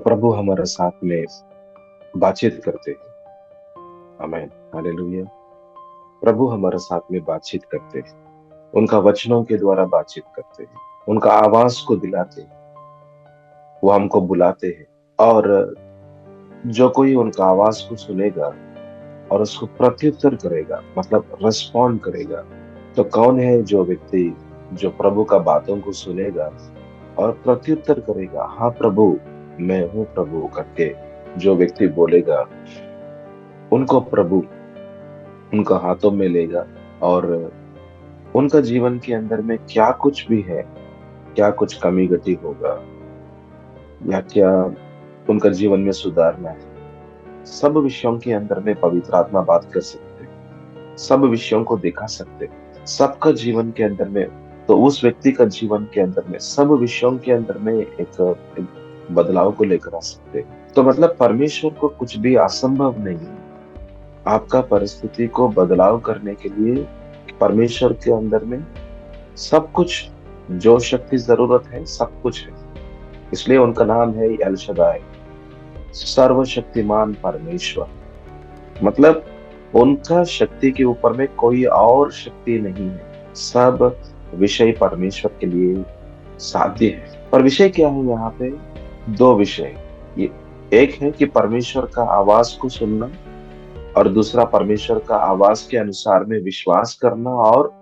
प्रभु हमारे साथ में बातचीत करते हैं। आमीन, हालेलुया। प्रभु हमारे साथ में बातचीत करते हैं, उनका वचनों के द्वारा बातचीत करते हैं, उनका आवाज को दिलाते हैं, वो हमको बुलाते हैं। और जो कोई उनका आवाज को सुनेगा और उसको प्रत्युत्तर करेगा, मतलब रिस्पॉन्ड करेगा, तो कौन है जो व्यक्ति जो प्रभु का बातों को सुनेगा और प्रत्युत्तर करेगा, हाँ प्रभु, मैं हूँ प्रभु करके जो व्यक्ति बोलेगा, उनको प्रभु उनका हाथों में लेगा। और उनका जीवन के अंदर में क्या कुछ भी है, क्या कुछ कमी घटी होगा या क्या उनका जीवन में सुधारना है, सब विषयों के अंदर में पवित्र आत्मा बात कर सकते हैं, सब विषयों को दिखा सकते हैं, सबका जीवन के अंदर में। तो उस व्यक्ति का जीवन के अंदर में सब विषयों के अंदर में एक बदलाव को लेकर आ सकते हैं। तो मतलब परमेश्वर को कुछ भी असंभव नहीं है। आपका परिस्थिति को बदलाव करने के लिए परमेश्वर के अंदर में सब कुछ, जो शक्ति जरूरत है, सब कुछ है। इसलिए उनका नाम है एल शदाई, सर्वशक्तिमान परमेश्वर। मतलब उनका शक्ति के ऊपर में कोई और शक्ति नहीं है। सब विषय परमेश्वर के लिए साध्य है। पर विषय क्या है यहाँ पे? दो विषय। ये एक है कि परमेश्वर का आवाज को सुनना, और दूसरा परमेश्वर का आवाज के अनुसार में विश्वास करना और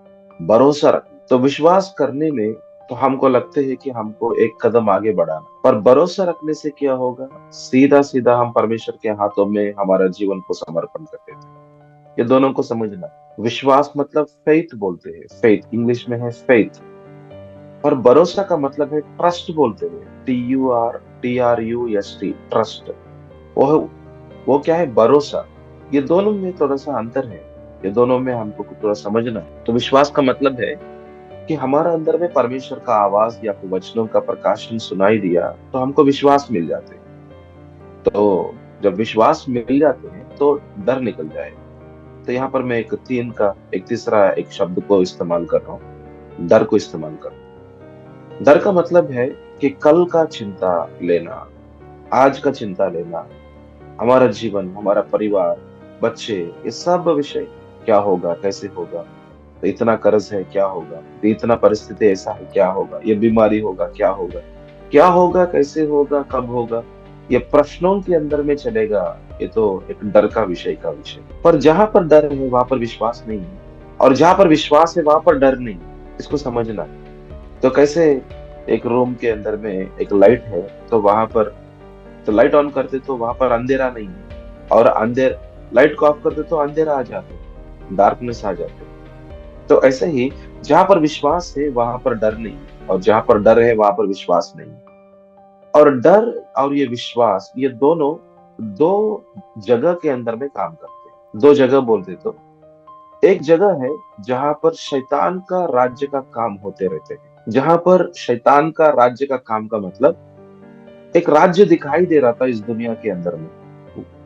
भरोसा रखना। तो विश्वास करने में तो हमको लगते है कि हमको एक कदम आगे बढ़ाना, पर भरोसा रखने से क्या होगा? सीधा सीधा हम परमेश्वर के हाथों में हमारा जीवन को समर्पण कर देते हैं। ये दोनों को समझना। विश्वास मतलब फेथ बोलते हैं, फेथ इंग्लिश में है फेथ। और भरोसा का मतलब है ट्रस्ट बोलते हैं, TRUST, ट्रस्ट। वो वो क्या है? भरोसा। ये दोनों में थोड़ा सा अंतर है, ये दोनों में हमको थोड़ा समझना है। तो विश्वास का मतलब है कि हमारा अंदर में परमेश्वर का आवाज या फिर वचनों का प्रकाशन सुनाई दिया तो हमको विश्वास मिल जाते हैं। तो जब विश्वास मिल जाते हैं तो डर निकल जाए। तो यहाँ पर मैं एक तीसरा एक शब्द को इस्तेमाल कर रहा हूँ, डर को इस्तेमाल कर रहा हूँ। डर का मतलब है कि कल का चिंता लेना, आज का चिंता लेना, हमारा जीवन, हमारा परिवार, बच्चे, ये सब विषय, क्या होगा, कैसे होगा, तो इतना कर्ज है, क्या होगा, तो इतना परिस्थिति ऐसा है, क्या होगा, ये बीमारी होगा, क्या होगा, क्या होगा, कैसे होगा, कब होगा, ये प्रश्नों के अंदर में चलेगा। ये तो एक डर का विषय। पर जहां पर डर है वहां पर विश्वास नहीं है, और जहां पर विश्वास है वहां पर डर नहीं है। इसको समझना है। तो कैसे एक रूम के अंदर में एक लाइट है, तो वहां पर तो लाइट ऑन करते तो वहां पर अंधेरा नहीं है, और लाइट को ऑफ करते तो अंधेरा आ जाते, डार्कनेस आ जाते। तो ऐसे ही जहां पर विश्वास है वहां पर डर नहीं, और जहां पर डर है वहां पर विश्वास नहीं। और डर और ये विश्वास, ये दोनों दो जगह के अंदर में काम करते हैं। दो जगह बोलते तो एक जगह है जहां पर शैतान का राज्य का काम होते रहते हैं। जहां पर शैतान का राज्य का काम का मतलब, एक राज्य दिखाई दे रहा था इस दुनिया के अंदर में,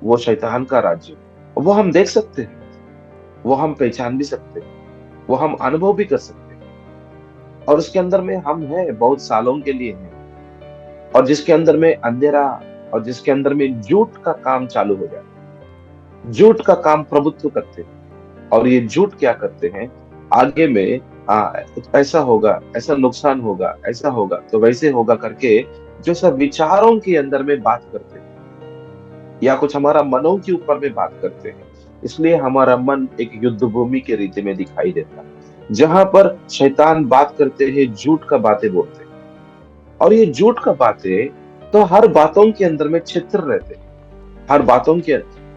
वो शैतान का राज्य। वो हम देख सकते हैं, वो हम पहचान भी सकते हैं, वो हम अनुभव भी कर सकते हैं। और उसके अंदर में हम हैं, बहुत सालों के लिए हैं। और जिसके अंदर में अंधेरा, और जिसके अंदर में झूठ का काम चालू हो जाए, झूठ का काम प्रभुत्व करते हैं। और ये झूठ क्या करते हैं? आगे में ऐसा होगा, ऐसा नुकसान होगा, ऐसा होगा तो वैसे होगा करके जो सब विचारों के अंदर में बात करते हैं, या कुछ हमारा मनों के ऊपर में बात करते हैं। इसलिए हमारा मन एक युद्ध भूमि के रीति में दिखाई देता है, जहां पर शैतान बात करते हैं, झूठ का बातें बोलते हैं। और ये झूठ का बातें, तो हर बातों के अंदर में चित्र रहते हैं। हर बातों के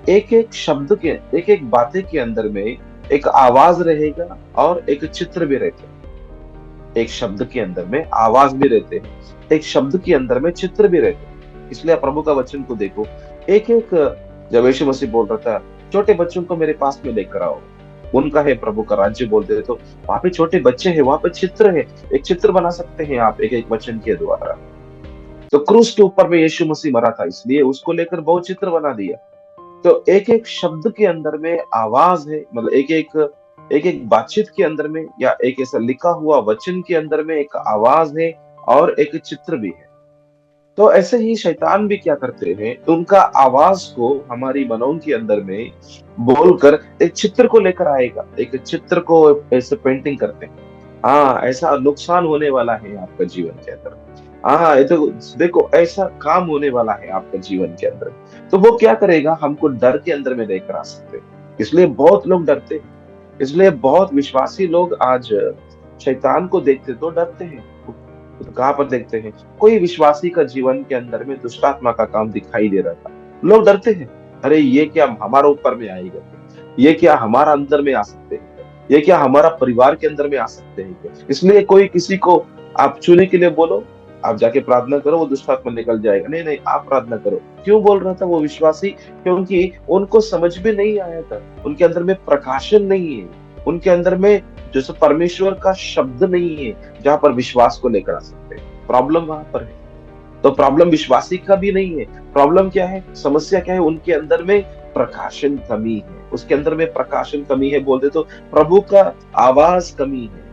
एक एक शब्द के, एक एक बातें के अंदर में एक आवाज रहेगा और एक चित्र भी रहते हैं। एक शब्द के अंदर में आवाज भी रहते हैं, एक शब्द के अंदर में चित्र भी रहते हैं। इसलिए प्रभु का वचन को देखो, एक एक, जब यीशु मसीह बोल रहा था छोटे बच्चों को मेरे पास में लेकर आओ, उनका है प्रभु का राज्य बोलते थे, तो वहां पे छोटे बच्चे हैं, वहां पे चित्र है। एक चित्र बना सकते हैं आप एक एक वचन के द्वारा। तो क्रूस के ऊपर में यीशु मसीह मरा था, इसलिए उसको लेकर बहुत चित्र बना दिया। तो एक एक शब्द के अंदर में आवाज है, मतलब एक एक बातचीत के अंदर में, या एक ऐसा लिखा हुआ वचन के अंदर में एक आवाज है और एक चित्र भी है। तो ऐसे ही शैतान भी क्या करते हैं, उनका आवाज को हमारी मनों के अंदर में बोलकर एक चित्र को लेकर आएगा, एक चित्र को ऐसे पेंटिंग करते हैं। हाँ, ऐसा नुकसान होने वाला है आपका जीवन के अंदर। हाँ, ये तो देखो ऐसा काम होने वाला है आपका जीवन के अंदर। तो वो क्या करेगा, हमको डर के अंदर में लेकर आ सकते हैं। इसलिए बहुत लोग डरते हैं। इसलिए बहुत विश्वासी लोग आज शैतान को देखते तो डरते हैं। तो कहाँ पर देखते हैं, कोई विश्वासी का जीवन के अंदर में दुष्टात्मा का काम दिखाई दे रहा था, लोग डरते हैं। अरे ये क्या हमारा ऊपर में आएगा, ये क्या हमारा अंदर में आ सकते हैं, ये क्या हमारा परिवार के अंदर में आ सकते हैं क्या? इसलिए कोई किसी को आप छूने के लिए बोलो, आप जाके प्रार्थना करो, वो दुष्टात्मा निकल जाएगा। नहीं नहीं, आप प्रार्थना करो। क्यों बोल रहा था वो विश्वासी? क्योंकि उनको समझ में नहीं आया था, उनके अंदर में प्रकाशन नहीं है, उनके अंदर में जैसे परमेश्वर का शब्द नहीं है जहां पर विश्वास को लेकर आ सकते हैं। प्रॉब्लम वहां पर है। तो प्रॉब्लम विश्वासी का भी नहीं है। प्रॉब्लम क्या है, समस्या क्या है, उनके अंदर में प्रकाशन कमी है, उसके अंदर में प्रकाशन कमी है, बोलते तो प्रभु का आवाज कमी है।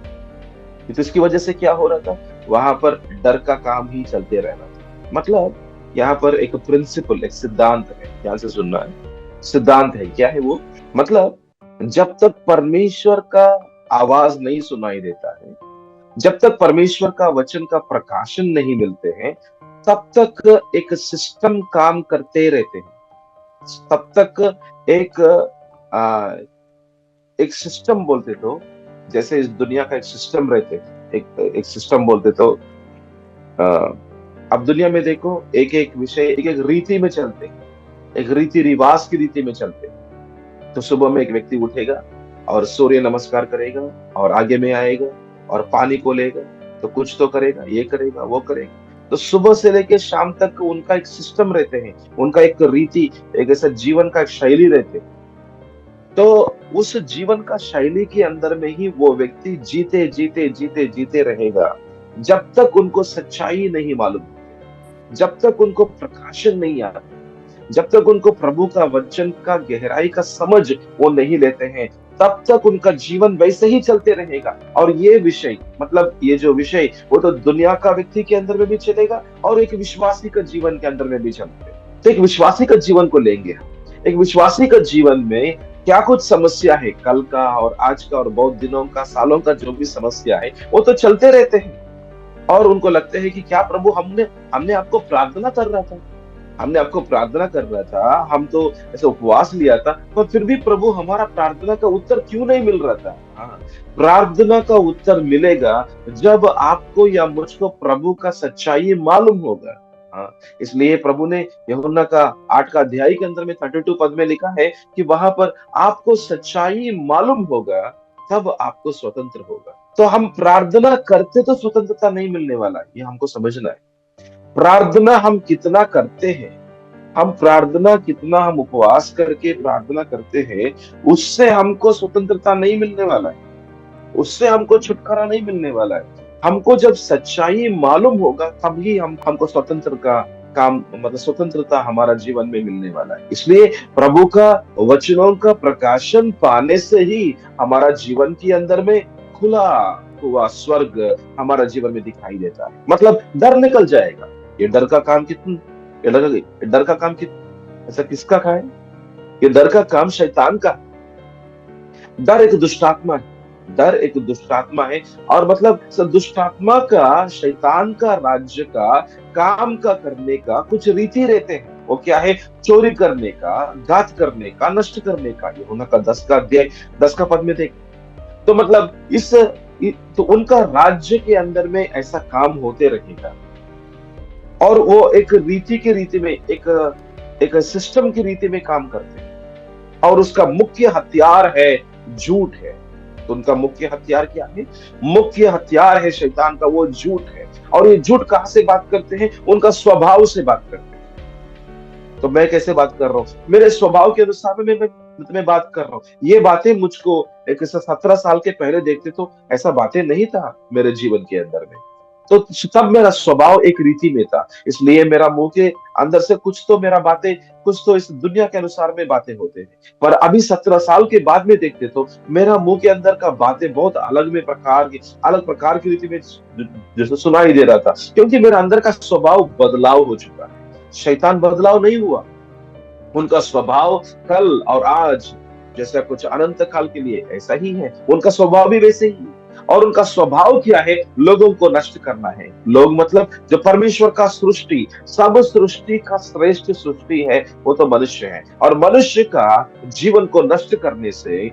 तो इसकी वजह से क्या हो रहा था, वहां पर डर का काम ही चलते रहना था। मतलब यहाँ पर एक प्रिंसिपल, एक सिद्धांत है, ध्यान से सुनना है। सिद्धांत है, क्या है वो? मतलब जब तक परमेश्वर का आवाज नहीं सुनाई देता है, जब तक परमेश्वर का वचन का प्रकाशन नहीं मिलते हैं, तब तक एक सिस्टम काम करते रहते हैं। तब तक एक आ, एक सिस्टम बोलते तो, जैसे इस दुनिया का एक सिस्टम रहते, एक एक सिस्टम बोलते तो आ, अब दुनिया में देखो, एक एक विषय एक एक रीति में चलते हैं, एक रीति रिवाज की रीति में चलते हैं। तो सुबह में एक व्यक्ति उठेगा और सूर्य नमस्कार करेगा और आगे में आएगा और पानी को लेगा, तो कुछ तो करेगा, ये करेगा, वो करेगा। तो सुबह से लेकर शाम तक उनका एक सिस्टम रहते हैं, उनका एक रीति, एक ऐसा जीवन का एक शैली रहते हैं। तो उस जीवन का शैली के अंदर में ही वो व्यक्ति जीते जीते जीते जीते रहेगा, जब तक उनको सच्चाई नहीं मालूम, जब तक उनको प्रकाशन नहीं आता, जब तक उनको प्रभु का वचन का गहराई का समझ वो नहीं लेते हैं, तब तक उनका जीवन वैसे ही चलते रहेगा। और ये विषय, मतलब ये जो विषय, वो तो दुनिया का व्यक्ति के अंदर में भी चलेगा और एक विश्वासी का जीवन के अंदर में भी चलते हैं। तो एक विश्वासी का जीवन को लेंगे हम। एक विश्वासी का जीवन में क्या कुछ समस्या है, कल का और आज का और बहुत दिनों का, सालों का जो भी समस्या है, वो तो चलते रहते हैं। और उनको लगते हैं कि क्या प्रभु, हमने हमने आपको प्रार्थना कर रहा था, हमने आपको प्रार्थना कर रहा था, हम तो ऐसे उपवास लिया था, पर फिर भी प्रभु हमारा प्रार्थना का उत्तर क्यों नहीं मिल रहा था? हाँ, प्रार्थना का उत्तर मिलेगा जब आपको या मुझको प्रभु का सच्चाई मालूम होगा। हाँ, इसलिए प्रभु ने यूहन्ना का 8 का अध्याय के अंदर में 32 पद में लिखा है कि वहां पर आपको सच्चाई मालूम होगा, तब आपको स्वतंत्र होगा। तो हम प्रार्थना करते तो स्वतंत्रता नहीं मिलने वाला है, ये हमको समझना है। प्रार्थना हम कितना करते हैं, हम प्रार्थना कितना, हम उपवास करके प्रार्थना करते हैं, उससे हमको स्वतंत्रता नहीं मिलने वाला है, उससे हमको छुटकारा नहीं मिलने वाला है। हमको जब सच्चाई मालूम होगा तब ही हमको स्वतंत्र का काम, मतलब स्वतंत्रता हमारा जीवन में मिलने वाला है। इसलिए प्रभु का वचनों का प्रकाशन पाने से ही हमारा जीवन के अंदर में खुला हुआ स्वर्ग हमारा जीवन में दिखाई देता है। मतलब डर निकल जाएगा। ये डर का काम कितना, डर का काम कितना, ऐसा किसका का है? ये डर का काम शैतान का। डर एक दुष्टात्मा है, डर एक दुष्टात्मा है। और मतलब दुष्टात्मा का, शैतान का राज्य का काम का करने का कुछ रीति रहते हैं। वो क्या है? चोरी करने का, घात करने का, नष्ट करने का। यूहन्ना का 10 का अध्याय 10 का पद में देख। तो मतलब तो उनका राज्य के अंदर में ऐसा काम होते रहेगा। और वो एक रीति की रीति में, एक सिस्टम की रीति में काम करते हैं। और उसका मुख्य हथियार है झूठ है। तो उनका मुख्य हथियार क्या है? मुख्य हथियार है शैतान का, वो झूठ है। और ये झूठ कहां से बात करते हैं? उनका स्वभाव से बात करते हैं। तो मैं कैसे बात कर रहा हूँ? मेरे स्वभाव के अनुसार में मैं बात कर रहा हूँ। ये बातें मुझको एक 17 साल के पहले देखते तो ऐसा बातें नहीं था मेरे जीवन के अंदर में। तो तब मेरा स्वभाव एक रीति में था, इसलिए मेरा मुंह के अंदर से कुछ तो इस दुनिया के अनुसार में बातें होते हैं। पर अभी 17 साल के बाद में देखते तो मेरा मुंह के अंदर का बातें बहुत अलग प्रकार की रीति में जैसे सुनाई दे रहा था, क्योंकि मेरा अंदर का स्वभाव बदलाव हो चुका है। शैतान बदलाव नहीं हुआ, उनका स्वभाव कल और आज जैसा कुछ अनंत काल के लिए ऐसा ही है, उनका स्वभाव भी वैसे ही है। और उनका स्वभाव क्या है? लोगों को नष्ट करना है। लोग मतलब जो परमेश्वर का सृष्टि, सब सृष्टि का श्रेष्ठ सृष्टि है, वो तो मनुष्य है। और मनुष्य का जीवन को नष्ट करने से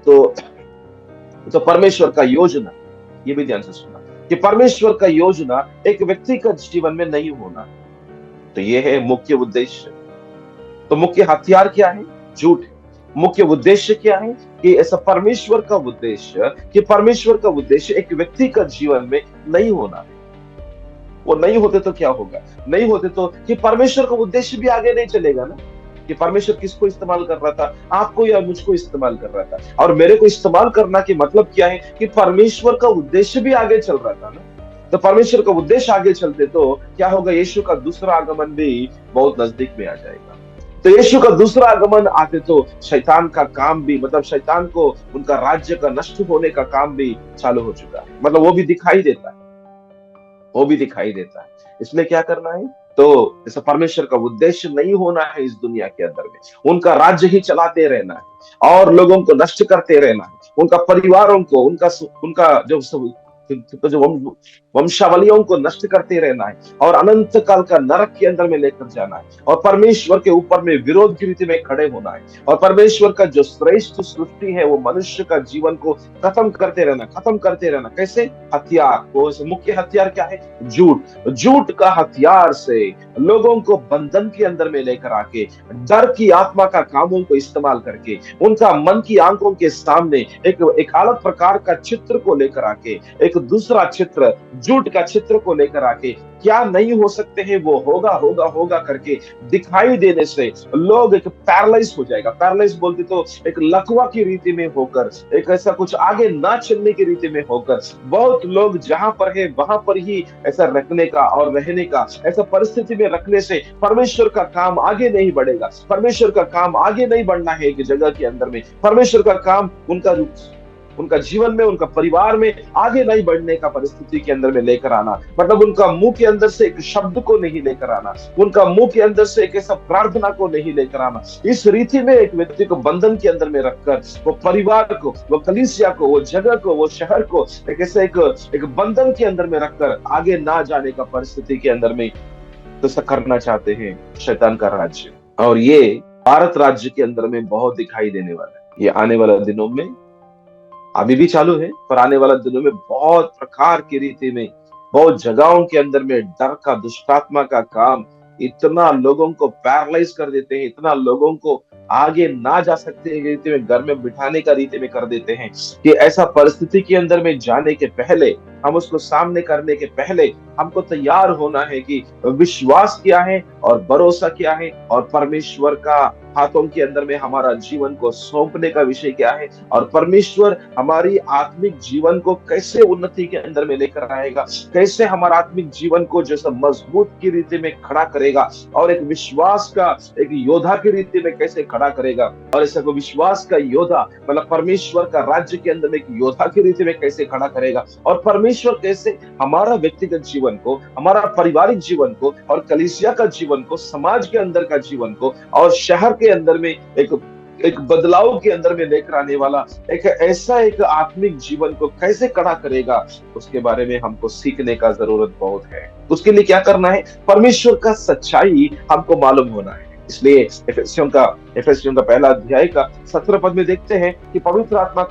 तो तो परमेश्वर का योजना, ये भी ध्यान से सुनना, कि परमेश्वर का योजना एक व्यक्ति का जीवन में नहीं होना, तो ये है मुख्य उद्देश्य। तो मुख्य हथियार क्या है? झूठ है। मुख्य उद्देश्य क्या है? कि ऐसा परमेश्वर का उद्देश्य एक व्यक्ति का जीवन में नहीं होना है। वो नहीं होते तो क्या होगा? नहीं होते तो कि परमेश्वर का उद्देश्य भी आगे नहीं चलेगा ना। कि परमेश्वर किसको इस्तेमाल कर रहा था? आपको या मुझको इस्तेमाल कर रहा था। और मेरे को इस्तेमाल करना के मतलब क्या है? कि परमेश्वर का उद्देश्य भी आगे चल रहा था ना। तो परमेश्वर का उद्देश्य आगे चलते तो क्या होगा? यीशु का दूसरा आगमन भी बहुत नजदीक में आ जाएगा। तो यीशु का दूसरा आगमन आते तो शैतान का काम भी, मतलब शैतान को उनका राज्य का नष्ट होने का काम भी चालू हो चुका है, मतलब वो भी दिखाई देता है, वो भी दिखाई देता है। इसलिए क्या करना है? तो जैसे परमेश्वर का उद्देश्य नहीं होना है इस दुनिया के अंदर में, उनका राज्य ही चलाते रहना है और लोगों को नष्ट करते रहना है, उनका परिवारों को, उनका जो वंशावलियों को नष्ट करते रहना है और अनंत काल का नरक के अंदर में लेकर जाना है और परमेश्वर के ऊपर में विरोध की रीति में खड़े होना है। और परमेश्वर का जो श्रेष्ठ सृष्टि है वो मनुष्य का जीवन को खत्म करते रहना, खत्म करते रहना। कैसे? हथियार, वो मुख्य हथियार क्या है? झूठ। झूठ का हथियार से लोगों को बंधन के अंदर में लेकर आके, डर की आत्मा का कामों को इस्तेमाल करके, उनका मन की आंखों के सामने एक अलग प्रकार का चित्र को लेकर आके, एक दूसरा चित्र, झूठ का चित्र को लेकर आके, क्या नहीं हो सकते हैं वो होगा होगा होगा करके दिखाई देने से लोग एक पैरालाइज हो जाएगा। पैरालाइज बोलते तो एक लकवा की रीति में होकर, एक ऐसा कुछ आगे ना चलने की रीति में होकर, बहुत लोग जहां पर है वहां पर ही ऐसा रखने का और रहने का, ऐसा परिस्थिति में रखने से परमेश्वर का काम आगे नहीं बढ़ेगा। परमेश्वर का काम आगे नहीं बढ़ना है एक जगह के अंदर में। परमेश्वर का काम उनका जीवन में, उनका परिवार में आगे नहीं बढ़ने का परिस्थिति के अंदर में लेकर आना, मतलब उनका मुंह के अंदर से एक शब्द को नहीं लेकर आना, उनका मुंह के अंदर से एक ऐसा प्रार्थना को नहीं लेकर आना। इस रीति में एक व्यक्ति को बंधन के अंदर में रखकर वो परिवार को, वो कलीसिया को, वो जगह को, वो शहर को एक ऐसे एक बंधन के अंदर में रखकर आगे ना जाने का परिस्थिति के अंदर में तो ऐसा करना चाहते हैं शैतान का राज्य। और ये भारत राज्य के अंदर में बहुत दिखाई देने वाला है। ये आने वाले दिनों में, अभी भी चालू है पर आने वाले दिनों में बहुत प्रकार की रीति में, बहुत जगहों के अंदर में डर का, दुष्टात्मा का काम इतना लोगों को पैरालाइज कर देते हैं, इतना लोगों को आगे ना जा सकते हैं रीति में, घर में बिठाने का रीति में कर देते हैं कि ऐसा परिस्थिति के अंदर में जाने के पहले, हम उसको सामने करने के पहले हमको तैयार होना है कि विश्वास क्या है और भरोसा क्या है और परमेश्वर का हाथों के अंदर में हमारा जीवन को सौंपने का विषय क्या है और परमेश्वर हमारी आत्मिक जीवन को कैसे उन्नति के अंदर में लेकर आएगा, कैसे हमारा आत्मिक जीवन को जैसा मजबूत की रीति में खड़ा करेगा और एक विश्वास का एक योद्धा की रीति में कैसे खड़ा करेगा। और ऐसा को विश्वास का योद्धा मतलब परमेश्वर का राज्य के अंदर में एक योद्धा की रीति में कैसे खड़ा करेगा और परमेश्वर कैसे हमारा व्यक्तिगत जीवन को, हमारा पारिवारिक जीवन को और कलीसिया का जीवन को, समाज के अंदर का जीवन को और शहर के अंदर में एक बदलाव के अंदर में लेकर आने वाला एक ऐसा एक आत्मिक जीवन को कैसे खड़ा करेगा, उसके बारे में हमको सीखने का जरूरत बहुत है। उसके लिए क्या करना है? परमेश्वर का सच्चाई हमको मालूम होना है। इसलिए एफेसियों का पहला अध्याय का 17 पद में देखते हैं कि पवित्र आत्मा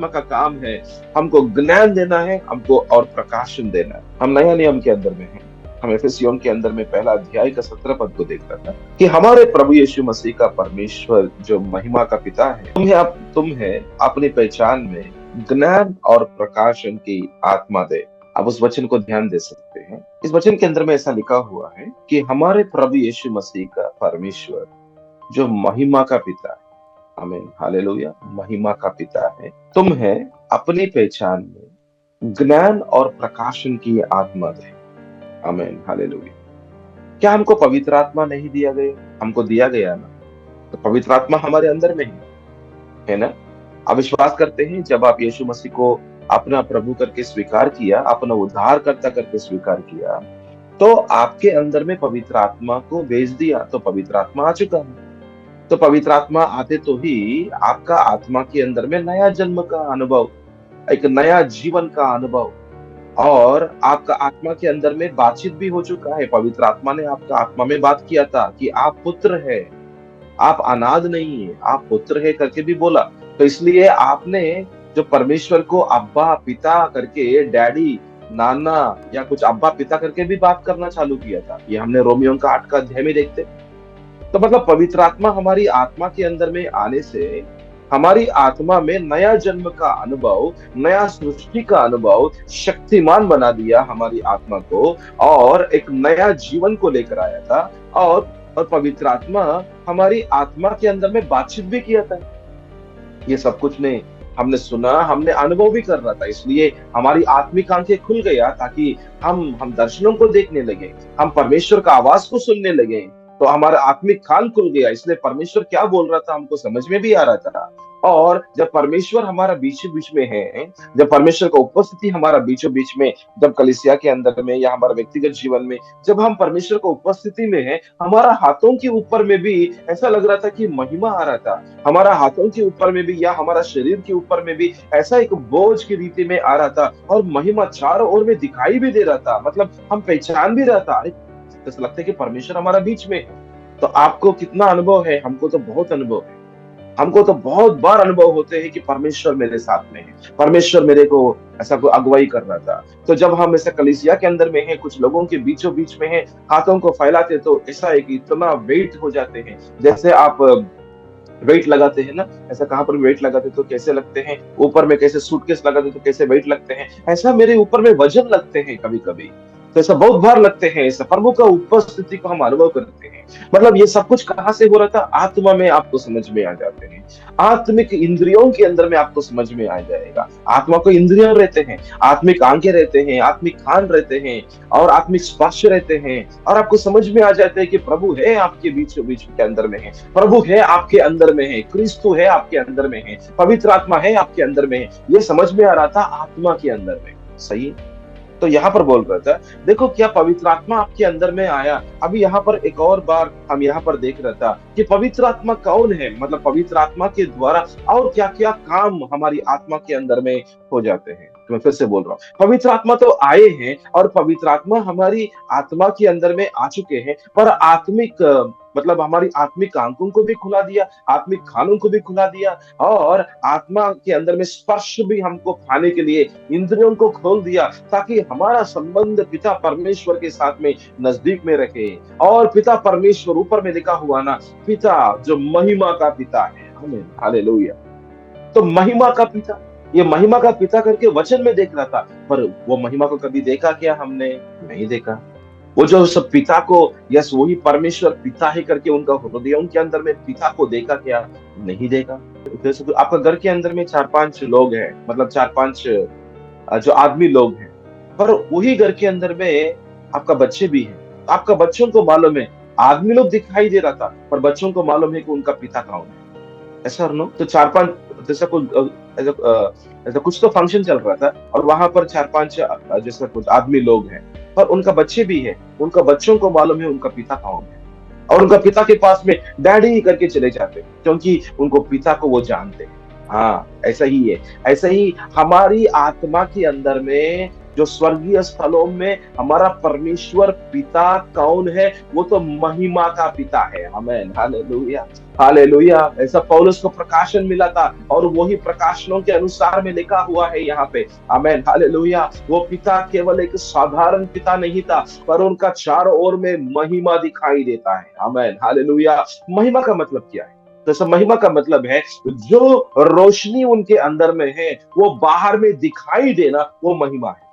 का काम है हमको ज्ञान देना है, हमको और प्रकाशन देना है। हम नया नियम के अंदर में हैं। हम एफेसियों के अंदर में पहला अध्याय का 17 पद को देख रहा था कि हमारे प्रभु यीशु मसीह का परमेश्वर जो महिमा का पिता है, तुम्हें अपनी पहचान में ज्ञान और प्रकाशन की आत्मा दे। आप उस वचन को ध्यान दे सकते हैं। इस वचन के अंदर में ऐसा लिखा हुआ है कि हमारे प्रभु यीशु मसीह का परमेश्वर जो महिमा का पिता है, आमीन, हालेलुया, महिमा का पिता है, तुम्हें अपनी पहचान में ज्ञान और प्रकाशन की आत्मा दे। आमीन, हालेलुया। क्या हमको पवित्र आत्मा नहीं दिया गया? हमको दिया गया ना। तो पवित्र आत्मा हमारे अंदर में है ना? आप विश्वास करते हैं जब आप यीशु मसीह को अपना प्रभु करके स्वीकार किया, अपना उद्धारकर्ता करके स्वीकार किया, तो आपके अंदर में पवित्र आत्मा को भेज दिया, तो पवित्र आत्मा आ चुका है। तो पवित्र आत्मा आते तो ही आपका आत्मा के अंदर में नया जन्म का अनुभव, एक नया जीवन का अनुभव, और आपका आत्मा के अंदर में बातचीत भी हो चुका है। पवित्र आत्मा ने आपका आत्मा में बात किया था कि आप पुत्र है, आप अनाथ नहीं है, आप पुत्र है करके भी बोला। तो इसलिए आपने जो परमेश्वर को अब्बा पिता करके, डैडी, नाना या कुछ अब्बा पिता करके भी बात करना चालू किया था। ये हमने रोमियो का 8 का अध्याय में देखते। तो मतलब पवित्र आत्मा हमारी आत्मा के अंदर में आने से हमारी आत्मा में नया जन्म का अनुभव, नया सृष्टि का अनुभव, शक्तिमान बना दिया हमारी आत्मा को, और एक नया जीवन को लेकर आया था। और पवित्र आत्मा हमारी आत्मा के अंदर में बातचीत भी किया था। ये सब कुछ ने हमने सुना, हमने अनुभव भी कर रहा था। इसलिए हमारी आत्मिक आंखें खुल गया ताकि हम दर्शनों को देखने लगे, हम परमेश्वर का आवाज को सुनने लगे। तो हमारा आत्मिक कान खुल गया, इसलिए परमेश्वर क्या बोल रहा था हमको समझ में भी आ रहा था। और जब परमेश्वर हमारा बीच बीच में है, जब परमेश्वर का उपस्थिति हमारा बीचों बीच में, जब कलीसिया के अंदर में या हमारा व्यक्तिगत जीवन में, जब हम परमेश्वर का उपस्थिति में है, हमारा हाथों के ऊपर में भी ऐसा लग रहा था कि महिमा आ रहा था। हमारा हाथों के ऊपर में भी या हमारा शरीर के ऊपर में भी ऐसा एक बोझ की रीति में आ रहा था, और महिमा चारों ओर में दिखाई भी दे रहा था। मतलब हम पहचान भी रहा था, अरे ऐसा लगता है कि परमेश्वर हमारा बीच में है। तो आपको कितना अनुभव है? हमको तो बहुत अनुभव है। हमको तो बहुत बार अनुभव होते हैं कि परमेश्वर मेरे साथ में है, परमेश्वर मेरे को ऐसा कोई अगुवाई कर रहा था। तो जब हम ऐसे कलीसिया के अंदर में है, कुछ लोगों के बीचों बीच में है, हाथों को फैलाते तो ऐसा है कि इतना वेट हो जाते हैं। जैसे आप वेट लगाते हैं ना, ऐसा कहाँ पर वेट लगाते तो कैसे लगते हैं, ऊपर में कैसे सूटकेस लगाते तो कैसे वेट लगते हैं, ऐसा मेरे ऊपर में वजन लगते हैं कभी कभी। तो ऐसा बहुत बार लगते हैं, ऐसा प्रभु का उपस्थिति को हम अनुभव करते हैं। मतलब ये सब कुछ कहाँ से हो रहा था? आत्मा में आपको समझ में आ जाते हैं। आत्मिक इंद्रियों के अंदर में आपको समझ में आ जाएगा। आत्मा को इंद्रियों रहते हैं, आत्मिक आंखें रहते हैं, आत्मिक कान रहते हैं, और आत्मिक स्पर्श रहते हैं, और आपको समझ में आ जाता है कि प्रभु है आपके बीचों बीच के अंदर में है, प्रभु है आपके अंदर में है, क्रिस्तु है आपके अंदर में है, पवित्र आत्मा है आपके अंदर में है। ये समझ में आ रहा था आत्मा के अंदर में। सही है? तो यहाँ पर बोल रहा था, देखो क्या पवित्र आत्मा आपके अंदर में आया। अभी यहाँ पर एक और बार हम यहाँ पर देख रहा था कि पवित्र आत्मा कौन है, मतलब पवित्र आत्मा के द्वारा और क्या क्या काम हमारी आत्मा के अंदर में हो जाते हैं। तो मैं फिर से बोल रहा हूँ, पवित्र आत्मा तो आए हैं, और पवित्र आत्मा हमारी आत्मा के अंदर में आ चुके हैं, पर आत्मिक मतलब हमारी आत्मिक आंखों को भी खुला दिया, आत्मिक खानों को भी खुला दिया, और आत्मा के अंदर में स्पर्श भी हमको पाने के लिए इंद्रियों को खोल दिया, ताकि हमारा संबंध पिता परमेश्वर के साथ में नजदीक में रखे। और पिता परमेश्वर, ऊपर में लिखा हुआ ना, पिता जो महिमा का पिता है। आमीन, हालेलुया। तो महिमा का पिता, ये महिमा का पिता करके वचन में देख रहा था, पर वो महिमा को कभी देखा क्या हमने? नहीं देखा। वो जो सब पिता को, यस वही परमेश्वर पिता ही करके उनका हृदयों के अंदर में पिता को देखा क्या? नहीं देखा। जैसे तो आपका घर के अंदर में 4-5 लोग हैं, मतलब 4-5 जो आदमी लोग हैं, पर वही घर के अंदर में आपका बच्चे भी हैं। आपका बच्चों को मालूम है, आदमी लोग दिखाई दे रहा था, पर बच्चों को मालूम है कि उनका पिता कौन है। ऐसा और नो? तो 4-5 जैसा कुछ ऐसा ऐसा कुछ तो फंक्शन चल रहा था, और वहां पर 4-5 जैसा कुछ आदमी लोग हैं, पर उनका बच्चे भी है। उनका बच्चों को मालूम है उनका पिता कौन है, और उनका पिता के पास में डैडी करके चले जाते हैं, क्योंकि उनको पिता को वो जानते हैं। हाँ, ऐसा ही है। ऐसा ही हमारी आत्मा के अंदर में, जो स्वर्गीय स्थलों में हमारा परमेश्वर पिता कौन है? वो तो महिमा का पिता है। आमीन, हालेलुया, हालेलुया। ऐसा पौलुस को प्रकाशन मिला था, और वही प्रकाशनों के अनुसार में लिखा हुआ है यहाँ पे। आमीन, हालेलुया। वो पिता केवल एक साधारण पिता नहीं था, पर उनका चारों ओर में महिमा दिखाई देता है। आमीन, हालेलुया। महिमा का मतलब क्या है? तो सब महिमा का मतलब है, जो रोशनी उनके अंदर में है वो बाहर में दिखाई देना, वो महिमा है।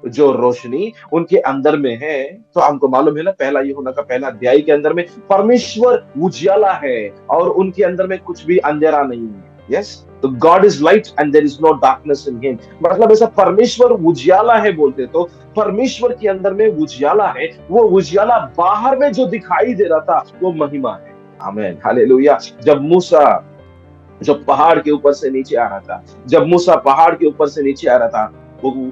जो रोशनी उनके अंदर में है, तो हमको मालूम है ना, पहला यूहन्ना का पहला अध्याय के अंदर में परमेश्वर उजियाला है, और उनके अंदर में कुछ भी अंधेरा नहीं है। यस, तो God is light and there is no darkness in him. मतलब ऐसा परमेश्वर उजियाला है बोलते, तो परमेश्वर के अंदर में उजियाला है। वो उजियाला बाहर में जो दिखाई दे रहा था वो महिमा है। आमीन, हालेलुया। जब मूसा जब पहाड़ के ऊपर से नीचे आ रहा था, जब मूसा पहाड़ के ऊपर से नीचे आ रहा था, वो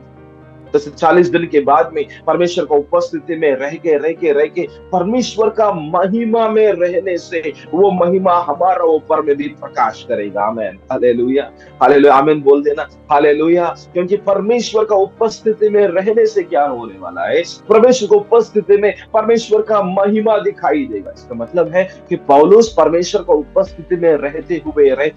40 दिन के बाद में परमेश्वर का उपस्थिति में रह के परमेश्वर का महिमा में रहने से वो महिमा हमारा ऊपर में भी प्रकाश करेगा। आमेन, हालेलुया, हालेलुया, आमीन बोल देना, हालेलुया। क्योंकि परमेश्वर का उपस्थिति में रहने से क्या होने वाला है, परमेश्वर की उपस्थिति में परमेश्वर का महिमा दिखाई देगा। इसका मतलब है कि पौलुस परमेश्वर का उपस्थिति में रहते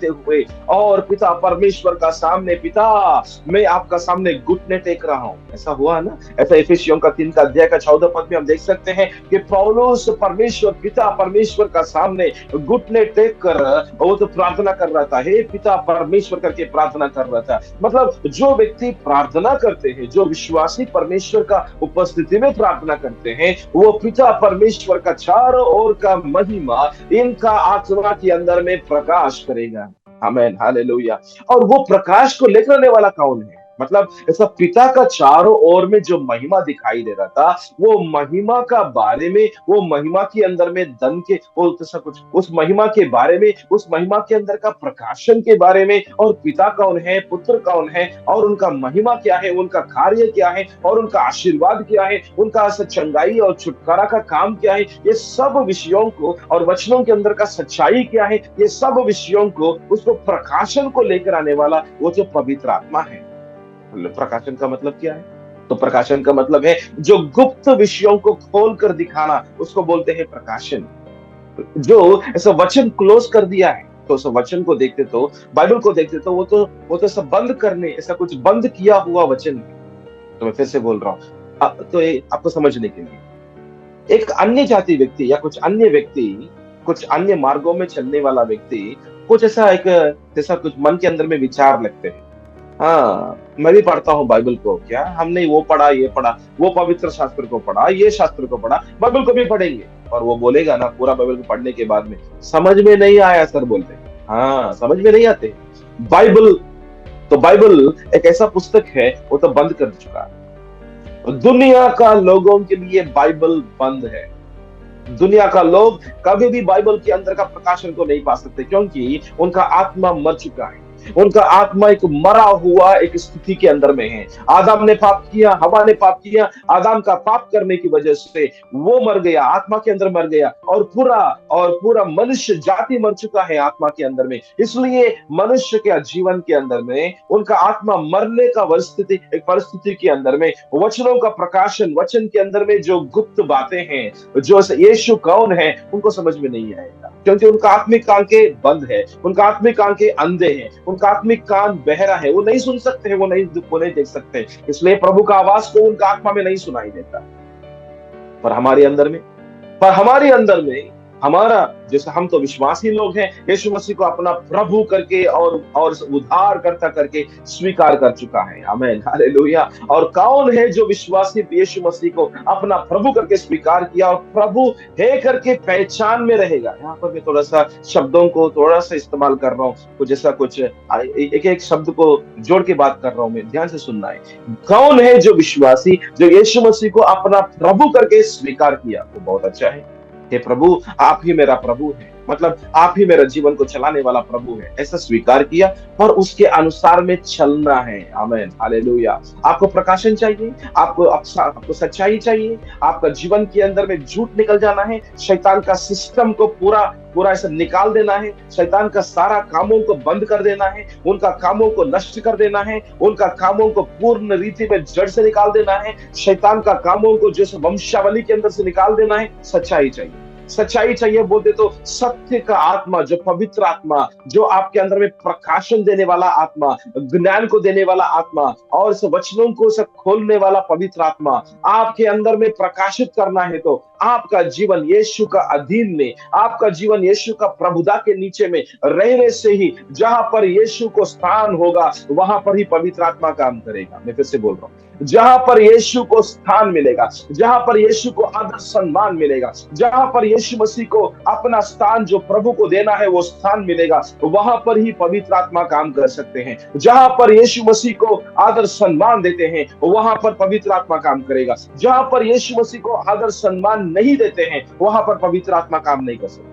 हुए और पिता परमेश्वर का सामने, पिता मैं आपका सामने घुटने टेक रहा हूं, ऐसा हुआ ना। ऐसा इफिसियों का 3 का अध्याय का 14 पद में हम देख सकते हैं कि पौलुस परमेश्वर, पिता परमेश्वर का सामने घुटने टेक कर वो तो प्रार्थना कर रहा था, हे पिता परमेश्वर करके प्रार्थना कर रहा था। मतलब जो व्यक्ति प्रार्थना करते हैं, जो विश्वासी परमेश्वर का उपस्थिति में प्रार्थना करते हैं, वो पिता परमेश्वर का चारों ओर का महिमा इनका आत्मा के अंदर में प्रकाश करेगा। आमेन, हालेलुया। और वो प्रकाश को लेकर आने वाला कौन है? मतलब ऐसा पिता का चारों ओर में जो महिमा दिखाई दे रहा था, वो महिमा का बारे में, वो महिमा के अंदर में धन के वो ऐसा कुछ, उस महिमा के बारे में, उस महिमा के अंदर का प्रकाशन के बारे में, और पिता कौन है, पुत्र कौन है, और उनका महिमा क्या है, उनका कार्य क्या है, और उनका आशीर्वाद क्या है, उनका चंगाई और छुटकारा का काम क्या है, ये सब विषयों को, और वचनों के अंदर का सच्चाई क्या है, ये सब विषयों को, उसको प्रकाशन को लेकर आने वाला वो जो पवित्र आत्मा है। प्रकाशन का मतलब क्या है? तो प्रकाशन का मतलब है जो गुप्त विषयों को खोल कर दिखाना, उसको बोलते हैं प्रकाशन। जो ऐसा वचन क्लोज कर दिया है, तो उस वचन को देखते तो, बाइबल को देखते तो वो तो सब बंद करने, ऐसा कुछ बंद किया हुआ वचन है। तो मैं फिर से बोल रहा हूं, तो आपको समझने के लिए, एक अन्य जाति व्यक्ति या कुछ अन्य व्यक्ति, कुछ अन्य मार्गों में चलने वाला व्यक्ति, कुछ ऐसा एक जैसा कुछ मन के अंदर में विचार लगते हैं। हाँ, मैं भी पढ़ता हूँ बाइबल को, क्या हमने वो पढ़ा, ये पढ़ा, वो पवित्र शास्त्र को पढ़ा, ये शास्त्र को पढ़ा, बाइबल को भी पढ़ेंगे। और वो बोलेगा ना पूरा बाइबल को पढ़ने के बाद में, समझ में नहीं आया सर, बोलते हैं। हाँ, समझ में नहीं आते। बाइबल, तो बाइबल एक ऐसा पुस्तक है, वो तो बंद कर चुका है। दुनिया का लोगों के लिए बाइबल बंद है। दुनिया का लोग कभी भी बाइबल के अंदर का प्रकाशन को नहीं पा सकते, क्योंकि उनका आत्मा मर चुका है। उनका आत्मा एक मरा हुआ एक स्थिति के अंदर में है। आदम ने पाप किया, हवा ने पाप किया, आदम का पाप करने की वजह से वो मर गया, आत्मा के अंदर मर गया, और पूरा मनुष्य जाति मर चुका है आत्मा के अंदर में। इसलिए मनुष्य के जीवन के अंदर में उनका आत्मा मरने का परिस्थिति के अंदर में वचनों का प्रकाशन, वचन के अंदर में जो गुप्त बातें हैं, जो यीशु कौन है, उनको समझ में नहीं आएगा, क्योंकि उनका आत्मिक आंखें बंद है, उनका आत्मिक आंखें अंधे हैं, उनका आत्मिक कान बहरा है, वो नहीं सुन सकते हैं, वो नहीं देख सकते, इसलिए प्रभु का आवाज को उनका आत्मा में नहीं सुनाई देता। पर हमारे अंदर में हमारा, जैसे हम तो विश्वासी लोग हैं, यीशु मसीह को अपना प्रभु करके और उद्धार करता करके स्वीकार कर चुका है। आमीन, हालेलुया। और कौन है जो विश्वासी यीशु मसीह को अपना प्रभु करके स्वीकार किया और प्रभु है करके पहचान में रहेगा? यहाँ पर मैं थोड़ा सा शब्दों को थोड़ा सा इस्तेमाल कर रहा हूँ, कुछ ऐसा कुछ एक एक शब्द को जोड़ के बात कर रहा हूँ मैं, ध्यान से सुनना है। कौन है जो विश्वासी जो यीशु मसीह को अपना प्रभु करके स्वीकार किया? वो बहुत अच्छा है। हे प्रभु, आप ही मेरा प्रभु है, मतलब आप ही मेरा जीवन को चलाने वाला प्रभु है, ऐसा स्वीकार किया और उसके अनुसार में चलना है। आमीन, हालेलुया। आपको प्रकाशन चाहिए, आपको सच्चाई चाहिए, आपका जीवन के अंदर में झूठ निकल जाना है, शैतान का सिस्टम को पूरा ऐसा निकाल देना है, शैतान का सारा कामों को बंद कर देना है, उनका कामों को नष्ट कर देना है, उनका कामों को पूर्ण रीति में जड़ से निकाल देना है, शैतान का कामों को जैसे वंशावली के अंदर से निकाल देना है। सच्चाई चाहिए बोलते तो सत्य का आत्मा, जो पवित्र आत्मा, जो आपके अंदर में प्रकाशन देने वाला आत्मा, ज्ञान को देने वाला आत्मा, और इस वचनों को सब खोलने वाला पवित्र आत्मा आपके अंदर में प्रकाशित करना है, तो आपका जीवन यीशु का अधीन में, आपका जीवन यीशु का प्रभुता के नीचे में रहने से ही, जहां पर यीशु को स्थान होगा वहां पर ही पवित्र आत्मा काम करेगा। मैं फिर से बोल रहा हूं, जहां पर यीशु को स्थान मिलेगा, जहां पर यीशु को आदर सम्मान मिलेगा, जहां पर यीशु यीशु मसीह को अपना स्थान जो प्रभु को देना है वो स्थान मिलेगा, वहां पर ही पवित्र आत्मा काम कर सकते हैं। जहां पर यीशु मसीह को आदर सम्मान देते हैं वहां पर पवित्र आत्मा काम करेगा। जहां पर यीशु मसीह को आदर सम्मान नहीं देते हैं वहां पर पवित्र आत्मा काम नहीं कर सकता।